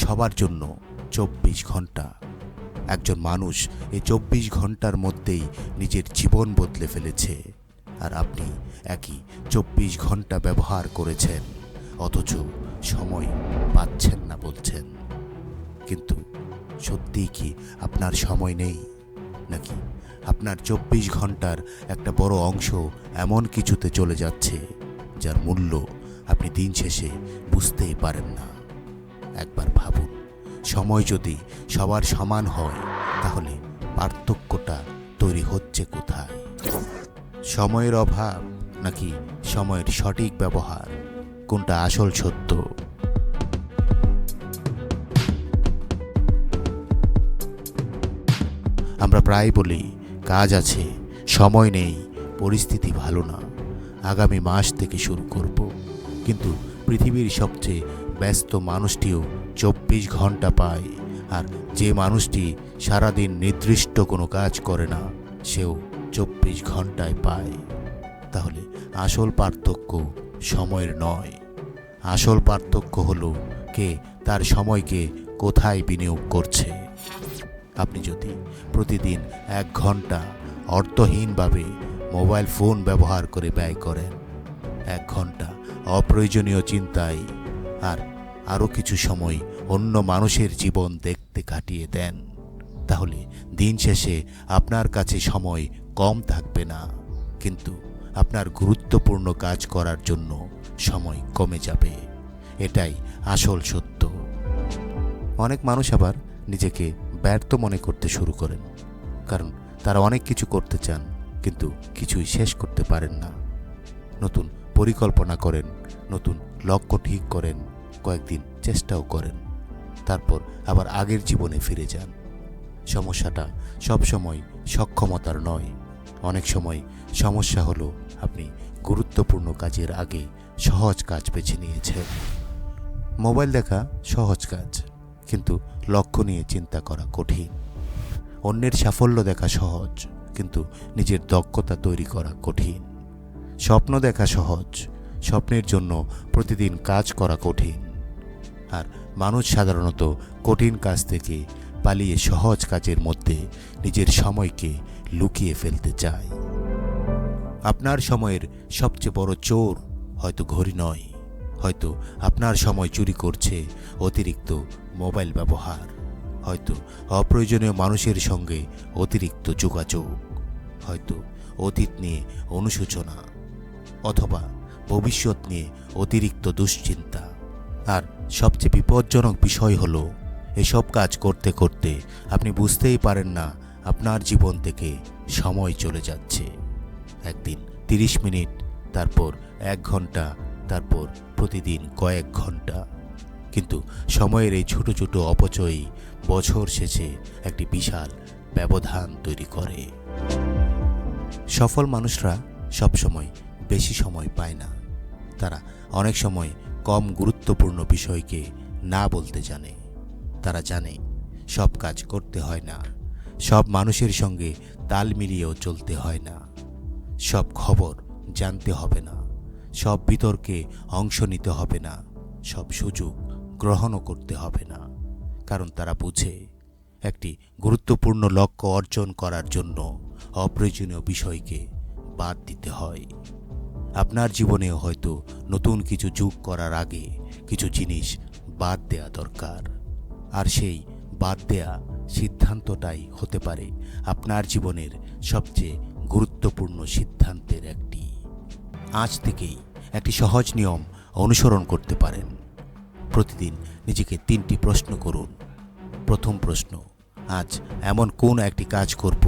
সবার জন্য 24 ঘন্টা। একজন মানুষ এই 24 ঘন্টার মধ্যেই নিজের জীবন বদলে ফেলেছে, আর আপনি একই 24 ঘন্টা ব্যবহার করেছেন, অথচ সময় পাচ্ছেন না বলছেন। কিন্তু সত্যিই কি আপনার সময় নেই, নাকি আপনার 24 ঘন্টার একটা বড় অংশ এমন কিছুতে চলে যাচ্ছে যার মূল্য আপনি দিন শেষে বুঝতেই পারেন না? একবার ভাবুন, সময় যদি সবার সমান হয়, তাহলে পার্থক্যটা তৈরি হচ্ছে কোথায়? সময়ের অভাব নাকি সময়ের সঠিক ব্যবহার, কোনটা আসল সত্য? আমরা প্রায় বলি, কাজ আছে, সময় নেই, পরিস্থিতি ভালো না, আগামী মাস থেকে শুরু করব। কিন্তু পৃথিবীর সবচেয়ে ব্যস্ত মানুষটিও 24 ঘন্টা পায়, আর যে মানুষটি সারাদিন নির্দিষ্ট কোনো কাজ করে না, সেও 24 ঘন্টায় পায়। তাহলে আসল পার্থক্য সময়ের নয়, আসল পার্থক্য হলো কে তার সময়কে কোথায় বিনিয়োগ করছে। আপনি যদি প্রতিদিন 1 ঘন্টা অর্থহীনভাবে মোবাইল ফোন ব্যবহার করে ব্যয় করেন, 1 ঘন্টা অপ্রয়োজনীয় চিন্তায় আর আরও কিছু সময় অন্য মানুষের জীবন দেখতে কাটিয়ে দেন, তাহলে দিন শেষে আপনার কাছে সময় কম থাকবে না, কিন্তু আপনার গুরুত্বপূর্ণ কাজ করার জন্য সময় কমে যাবে। এটাই আসল সত্য। অনেক মানুষ আবার নিজেকে ব্যর্থ মনে করতে শুরু করেন, কারণ তারা অনেক কিছু করতে চান, কিন্তু কিছুই শেষ করতে পারেন না। নতুন পরিকল্পনা করেন, নতুন লক্ষ্য ঠিক করেন, কয়েকদিন চেষ্টাও করেন, তারপর আবার আগের জীবনে ফিরে যান। সমস্যাটা সবসময় সক্ষমতার নয়, অনেক সময় সমস্যা হলো আপনি গুরুত্বপূর্ণ কাজের আগে সহজ কাজ বেছে নিয়েছেন। মোবাইল দেখা সহজ কাজ, কিন্তু লক্ষ্য নিয়ে চিন্তা করা কঠিন। অন্যের সাফল্য দেখা সহজ, কিন্তু নিজের দক্ষতা তৈরি করা কঠিন। স্বপ্ন দেখা সহজ, স্বপ্নের জন্য প্রতিদিন কাজ করা কঠিন। আর মানুষ সাধারণত কঠিন কাজ থেকে পালিয়ে সহজ কাজের মধ্যে নিজের সময়কে লুকিয়ে ফেলতে চায়। আপনার সময়ের সবচেয়ে বড় চোর হয়তো ঘড়ি নয়, হয়তো আপনার সময় চুরি করছে অতিরিক্ত মোবাইল ব্যবহার, হয়তো অপ্রয়োজনীয় মানুষের সঙ্গে অতিরিক্ত যোগাযোগ, হয়তো অতীত নিয়ে অনুশোচনা, অথবা ভবিষ্যৎ নিয়ে অতিরিক্ত দুশ্চিন্তা। আর সবচেয়ে বিপজ্জনক বিষয় হলো, এসব কাজ করতে করতে আপনি বুঝতেই পারেন না আপনার জীবন থেকে সময় চলে যাচ্ছে। একদিন 30 মিনিট, তারপর 1 ঘন্টা, তারপর প্রতিদিন কয়েক ঘন্টা। কিন্তু সময়ের এই ছোট ছোট অপচয়ই বছর শেষে একটি বিশাল ব্যবধান তৈরি করে। সফল মানুষরা সবসময় বেশি সময় পায় না, তারা অনেক সময় কম গুরুত্বপূর্ণ বিষয়কে না বলতে জানে। তারা জানে সব কাজ করতে হয় না, সব মানুষের সঙ্গে তাল মিলিয়েও চলতে হয় না, সব খবর জানতে হবে না, সব বিতর্কে অংশ নিতে হবে না, সব সুযোগ গ্রহণও করতে হবে না। কারণ তারা বুঝে, একটি গুরুত্বপূর্ণ লক্ষ্য অর্জন করার জন্য অপ্রয়োজনীয় বিষয়কে বাদ দিতে হয়। আপনার জীবনেও হয়তো নতুন কিছু যোগ করার আগে কিছু জিনিস বাদ দেয়া দরকার, আর সেই বাদ দেয়া সিদ্ধান্তটাই হতে পারে আপনার জীবনের সবচেয়ে গুরুত্বপূর্ণ সিদ্ধান্তের একটি। আজ থেকেই একটি সহজ নিয়ম অনুসরণ করতে পারেন। প্রতিদিন নিজেকে 3টি প্রশ্ন করুন। প্রথম প্রশ্ন, আজ এমন কোন একটি কাজ করব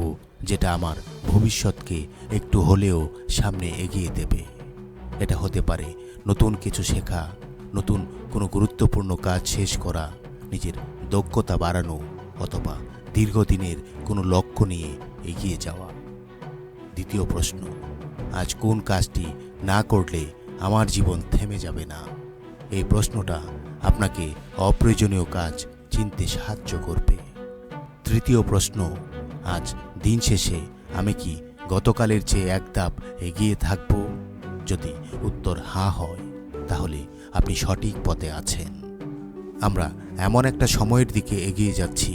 যেটা আমার ভবিষ্যৎকে একটু হলেও সামনে এগিয়ে দেবে। এটা হতে পারে নতুন কিছু শেখা, নতুন কোনো গুরুত্বপূর্ণ কাজ শেষ করা, নিজের দক্ষতা বাড়ানো, অথবা দীর্ঘদিনের কোনো লক্ষ্য নিয়ে এগিয়ে যাওয়া। দ্বিতীয় প্রশ্ন, আজ কোন কাজটি না করলে আমার জীবন থেমে যাবে না। এই প্রশ্নটা আপনাকে অপ্রয়োজনীয় কাজ চিনতে সাহায্য করবে। তৃতীয় প্রশ্ন, আজ দিন শেষে আমি কি গতকালের চেয়ে এক ধাপ এগিয়ে থাকব? যদি উত্তর হ্যাঁ হয়, তাহলে আপনি সঠিক পথে আছেন। আমরা এমন একটা সময়ের দিকে এগিয়ে যাচ্ছি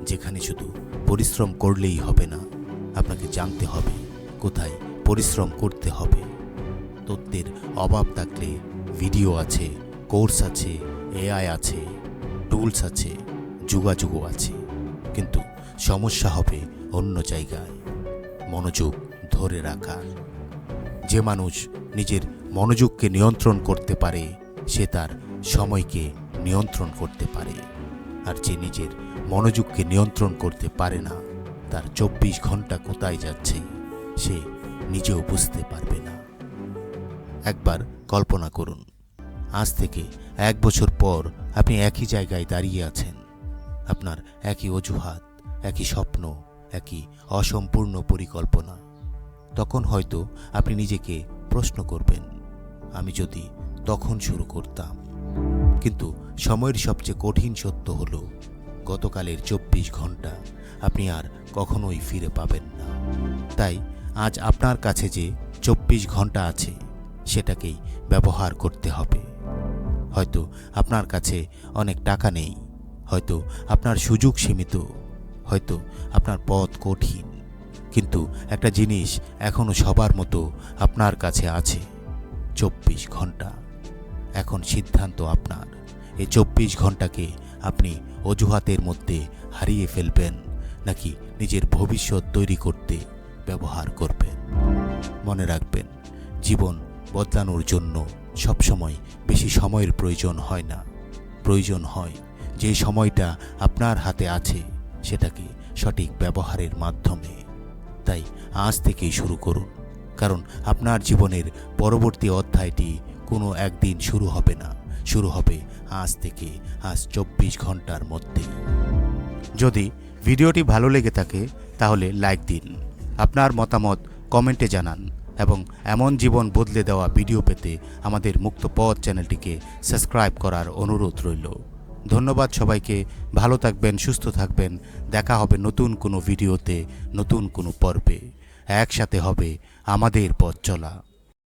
যেখানে শুধু পরিশ্রম করলেই হবে না, আপনাকে জানতে হবে কোথায় পরিশ্রম করতে হবে। তথ্যের অভাব থাকলে ভিডিও আছে, কোর্স আছে, এআই আছে, টুলস আছে, যোগাযোগও আছে, কিন্তু সমস্যা হবে অন্য জায়গায়, মনোযোগ ধরে রাখার। যে মানুষ নিজের মনোযোগকে নিয়ন্ত্রণ করতে পারে সে তার সময়কে নিয়ন্ত্রণ করতে পারে, আর যে নিজের মনোযোগকে নিয়ন্ত্রণ করতে পারে না তার 24 ঘন্টা কোথায় যাচ্ছে সে নিজেও বুঝতে পারবে না। একবার কল্পনা করুন, আজ থেকে 1 বছর পর আপনি একই জায়গায় দাঁড়িয়ে আছেন। আপনার একই অজুহাত, একই স্বপ্ন, একই অসম্পূর্ণ পরিকল্পনা। তখন হয়তো আপনি নিজেকে প্রশ্ন করবেন, আমি যদি তখন শুরু করতাম। কিন্তু সময়ের সবচেয়ে কঠিন সত্য হলো গতকালের 24 ঘন্টা আপনি আর কখনোই ফিরে পাবেন না। তাই আজ আপনার কাছে যে 24 ঘন্টা আছে সেটাকেই ব্যবহার করতে হবে। হয়তো আপনার কাছে অনেক টাকা নেই, হয়তো আপনার সুযোগ সীমিত, হয়তো আপনার পথ কঠিন, কিন্তু একটা জিনিস এখনো সবার মতো আপনার কাছে আছে, 24 ঘন্টা। এখন সিদ্ধান্ত আপনার, এই 24 ঘন্টাকে আপনি অজুহাতের মধ্যে হারিয়ে ফেলবেন নাকি নিজের ভবিষ্যৎ তৈরি করতে ব্যবহার করবেন। মনে রাখবেন, জীবন বদলানোর জন্য সবসময় বেশি সময়ের প্রয়োজন হয় না। প্রয়োজন হয় যে সময়টা আপনার হাতে আছে সেটাকে সঠিক ব্যবহারের মাধ্যমে। তাই আজ থেকেই শুরু করুন, কারণ আপনার জীবনের পরবর্তী অধ্যায়টি কোনো একদিন শুরু হবে না, শুরু হবে আজ থেকে, আজ 24 ঘন্টার মধ্যে। যদি ভিডিওটি ভালো লেগে থাকে তাহলে লাইক দিন, আপনার মতামত কমেন্টে জানান এবং এমন জীবন বদলে দেওয়া ভিডিও পেতে আমাদের মুক্ত পথ চ্যানেলটিকে সাবস্ক্রাইব করার অনুরোধ রইল। ধন্যবাদ সবাইকে, ভালো থাকবেন, সুস্থ থাকবেন। দেখা হবে নতুন কোনো ভিডিওতে, নতুন কোনো পর্বে। একসাথে হবে আমাদের পথ চলা।